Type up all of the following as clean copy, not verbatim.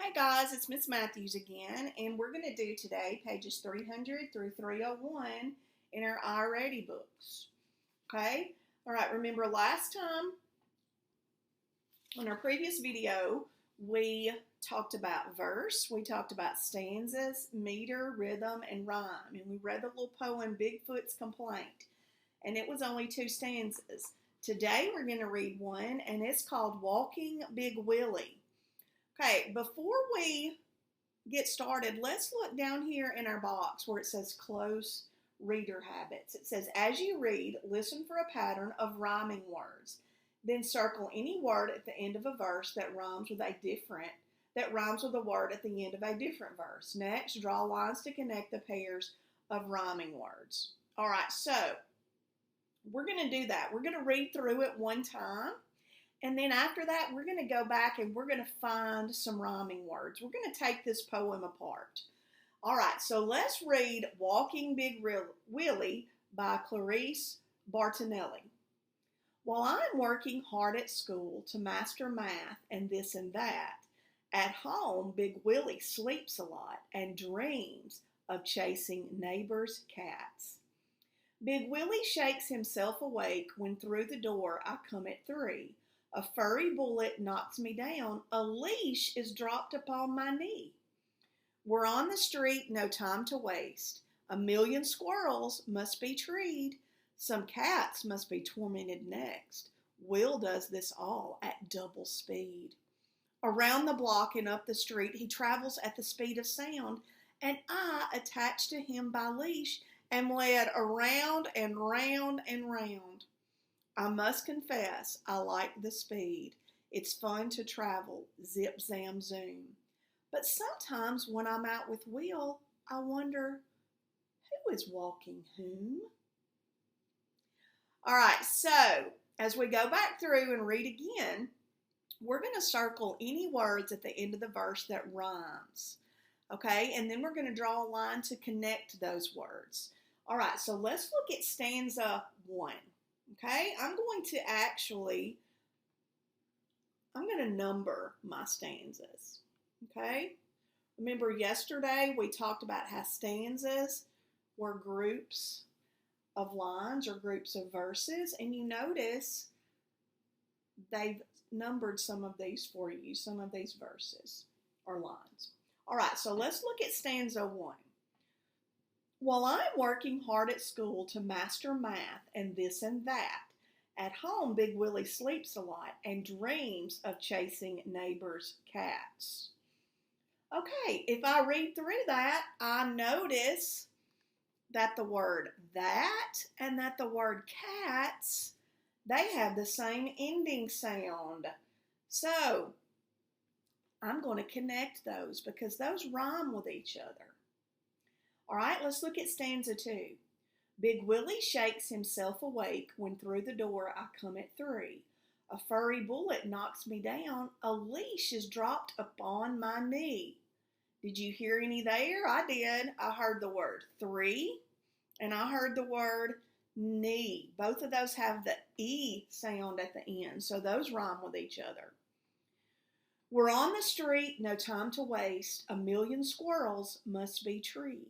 Hey guys, it's Miss Matthews again, and we're going to do today pages 300 through 301 in our iReady books. Okay? All right, remember last time in our previous video, we talked about verse, we talked about stanzas, meter, rhythm, and rhyme, and we read the little poem Bigfoot's Complaint, and it was only 2 stanzas. Today we're going to read one, and it's called Walking Big Willie. Okay, before we get started, let's look down here in our box where it says close reader habits. It says, as you read, listen for a pattern of rhyming words. Then circle any word at the end of a verse that rhymes with a word at the end of a different verse. Next, draw lines to connect the pairs of rhyming words. All right, so we're going to do that. We're going to read through it one time. And then after that, we're going to go back and we're going to find some rhyming words. We're going to take this poem apart. All right, so let's read Walking Big Willie by Clarice Bartonelli. While I'm working hard at school to master math and this and that, at home Big Willie sleeps a lot and dreams of chasing neighbors' cats. Big Willie shakes himself awake when through the door I come at 3. A furry bullet knocks me down. A leash is dropped upon my knee. We're on the street, no time to waste. 1,000,000 squirrels must be treed. Some cats must be tormented next. Will does this all at double speed. Around the block and up the street, he travels at the speed of sound, and I, attached to him by leash, am led around and round and round. I must confess, I like the speed. It's fun to travel, zip, zam, zoom. But sometimes when I'm out with Will, I wonder, who is walking whom? All right, so as we go back through and read again, we're going to circle any words at the end of the verse that rhymes. Okay, and then we're going to draw a line to connect those words. All right, so let's look at stanza 1. Okay, I'm going to number my stanzas. Okay, remember yesterday we talked about how stanzas were groups of lines or groups of verses, and you notice they've numbered some of these for you, some of these verses or lines. All right, so let's look at stanza 1. While I'm working hard at school to master math and this and that, at home Big Willie sleeps a lot and dreams of chasing neighbors' cats. Okay, if I read through that, I notice that the word that and that the word cats, they have the same ending sound. So, I'm going to connect those because those rhyme with each other. All right, let's look at stanza 2. Big Willie shakes himself awake when through the door I come at 3. A furry bullet knocks me down. A leash is dropped upon my knee. Did you hear any there? I did. I heard the word 3 and I heard the word knee. Both of those have the E sound at the end, so those rhyme with each other. We're on the street, no time to waste. 1,000,000 squirrels must be treed.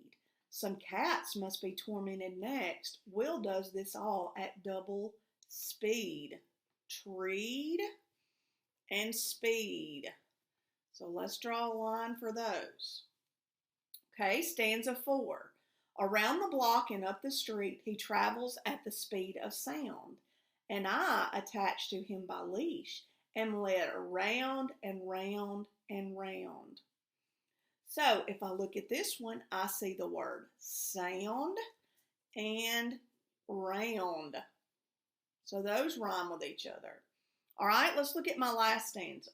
Some cats must be tormented next. Will does this all at double speed. Treed and speed. So let's draw a line for those. Okay, stanza 4. Around the block and up the street, he travels at the speed of sound, and I, attached to him by leash, am led around and round and round. So if I look at this one, I see the word sound and round. So those rhyme with each other. All right, let's look at my last stanza.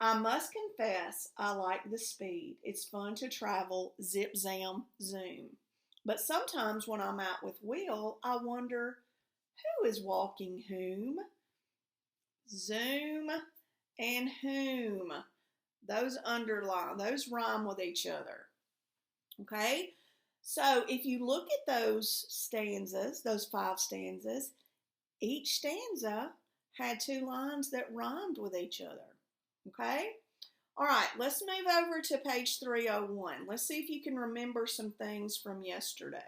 I must confess I like the speed. It's fun to travel, zip, zam, zoom. But sometimes when I'm out with Will, I wonder, who is walking whom? Zoom and whom. Those underline, those rhyme with each other. Okay? So if you look at those stanzas, those 5 stanzas, each stanza had 2 lines that rhymed with each other. Okay? All right, let's move over to page 301. Let's see if you can remember some things from yesterday.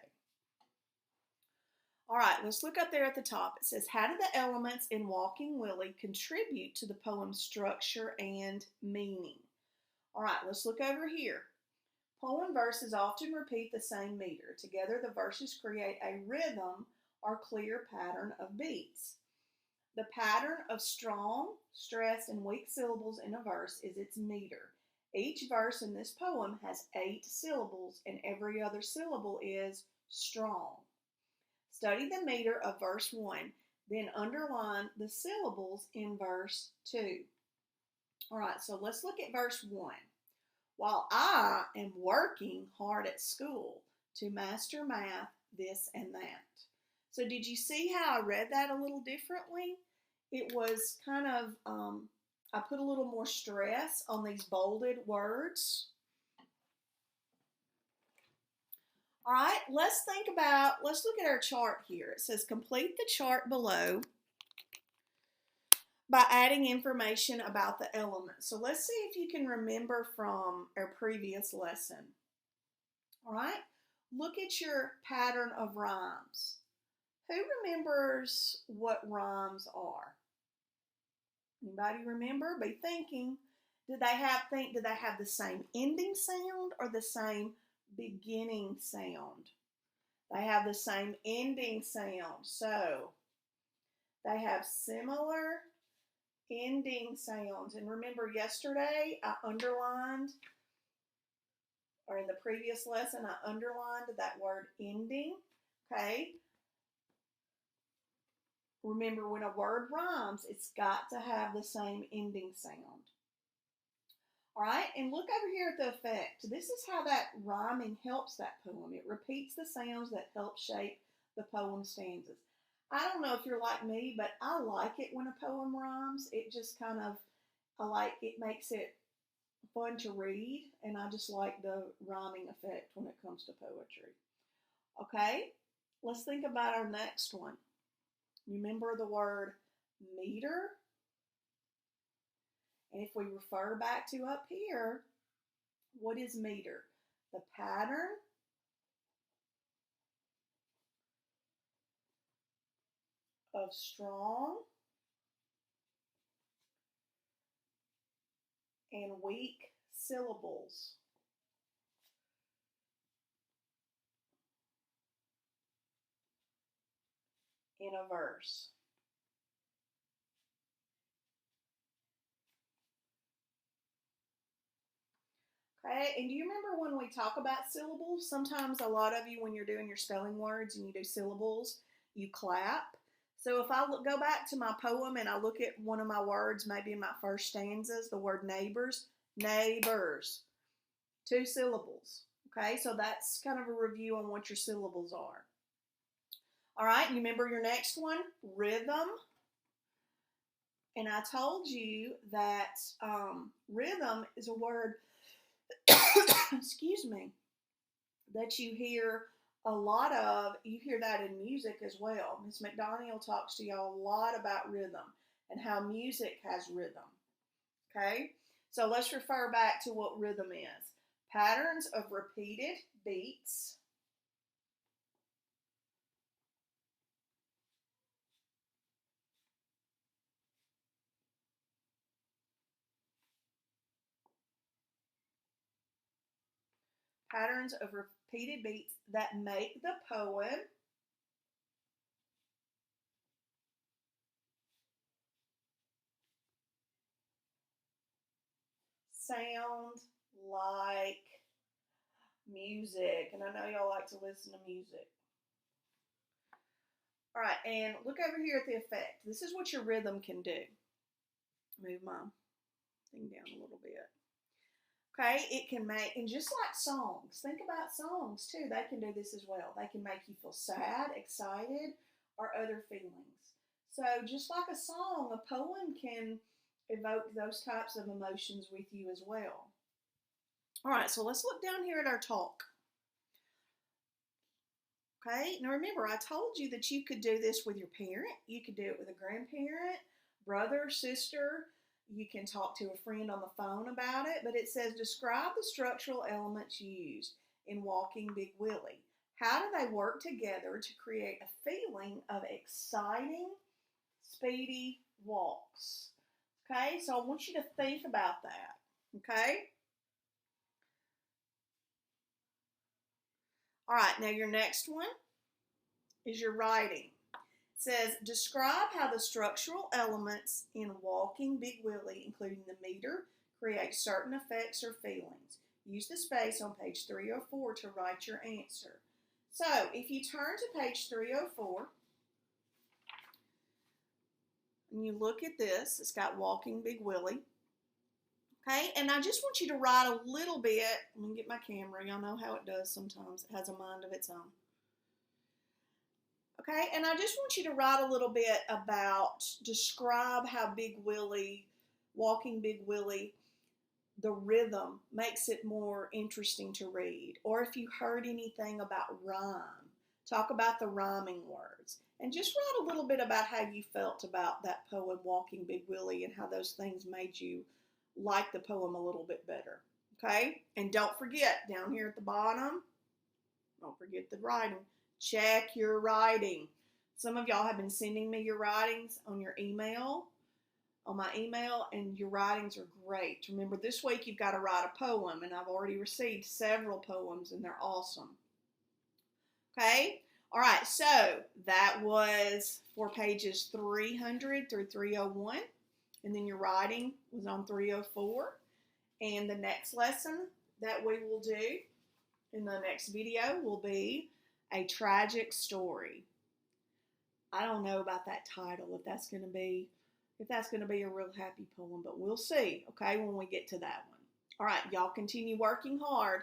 All right, let's look up there at the top. It says, how do the elements in Walking Willie contribute to the poem's structure and meaning? All right, let's look over here. Poem verses often repeat the same meter. Together, the verses create a rhythm or clear pattern of beats. The pattern of strong, stressed, and weak syllables in a verse is its meter. Each verse in this poem has 8 syllables, and every other syllable is strong. Study the meter of verse 1, then underline the syllables in verse 2. All right, so let's look at verse 1. While I am working hard at school to master math, this and that. So did you see how I read that a little differently? It was kind of, I put a little more stress on these bolded words. All right, let's look at our chart here. It says complete the chart below by adding information about the elements. So let's see if you can remember from our previous lesson. All right, look at your pattern of rhymes. Who remembers what rhymes are? Anybody remember? Be thinking. Did they have the same ending sound or the same beginning sound? They have the same ending sound. So they have similar ending sounds. And remember yesterday I underlined, or in the previous lesson I underlined that word ending. Okay. Remember, when a word rhymes, it's got to have the same ending sound. All right, and look over here at the effect. This is how that rhyming helps that poem. It repeats the sounds that help shape the poem stanzas. I don't know if you're like me, but I like it when a poem rhymes. It just kind of, it makes it fun to read, and I just like the rhyming effect when it comes to poetry. Okay, let's think about our next one. Remember the word meter? And if we refer back to up here, what is meter? The pattern of strong and weak syllables. In a verse. Okay, and do you remember when we talk about syllables? Sometimes a lot of you, when you're doing your spelling words and you do syllables, you clap. So if I go back to my poem and I look at one of my words, maybe in my first stanzas, the word neighbors, 2 syllables. Okay, so that's kind of a review on what your syllables are. All right, you remember your next one? Rhythm. And I told you that rhythm is a word, excuse me, that you hear a lot of. You hear that in music as well. Miss McDaniel talks to y'all a lot about rhythm and how music has rhythm. Okay, so let's refer back to what rhythm is. Patterns of repeated beats. Patterns of repeated beats that make the poem sound like music. And I know y'all like to listen to music. All right, and look over here at the effect. This is what your rhythm can do. Move my thing down a little bit. Okay, it can make, and just like songs, think about songs too. They can do this as well. They can make you feel sad, excited, or other feelings. So just like a song, a poem can evoke those types of emotions with you as well. All right, so let's look down here at our talk. Okay, now remember, I told you that you could do this with your parent. You could do it with a grandparent, brother, sister. you can talk to a friend on the phone about it, but it says describe the structural elements used in Walking Big Willie. How do they work together to create a feeling of exciting, speedy walks? Okay, so I want you to think about that. Okay? All right, now your next one is your writing. It says, describe how the structural elements in Walking Big Willie, including the meter, create certain effects or feelings. Use the space on page 304 to write your answer. So, if you turn to page 304, and you look at this, it's got Walking Big Willie. Okay, and I just want you to write a little bit. Let me get my camera. Y'all know how it does sometimes. It has a mind of its own. Okay, and I just want you to write a little bit about, describe how Big Willie, Walking Big Willie, the rhythm makes it more interesting to read. Or if you heard anything about rhyme, talk about the rhyming words. And just write a little bit about how you felt about that poem, Walking Big Willie, and how those things made you like the poem a little bit better. Okay? And don't forget, down here at the bottom, don't forget the writing. Check your writing. Some of y'all have been sending me your writings on your email, on my email, and your writings are great. Remember, this week you've got to write a poem, and I've already received several poems, and they're awesome. Okay? All right, so that was for pages 300 through 301, and then your writing was on 304. And the next lesson that we will do in the next video will be a tragic story. I don't know about that title, if that's going to be a real happy poem, but we'll see, okay, when we get to that one. All right, y'all continue working hard.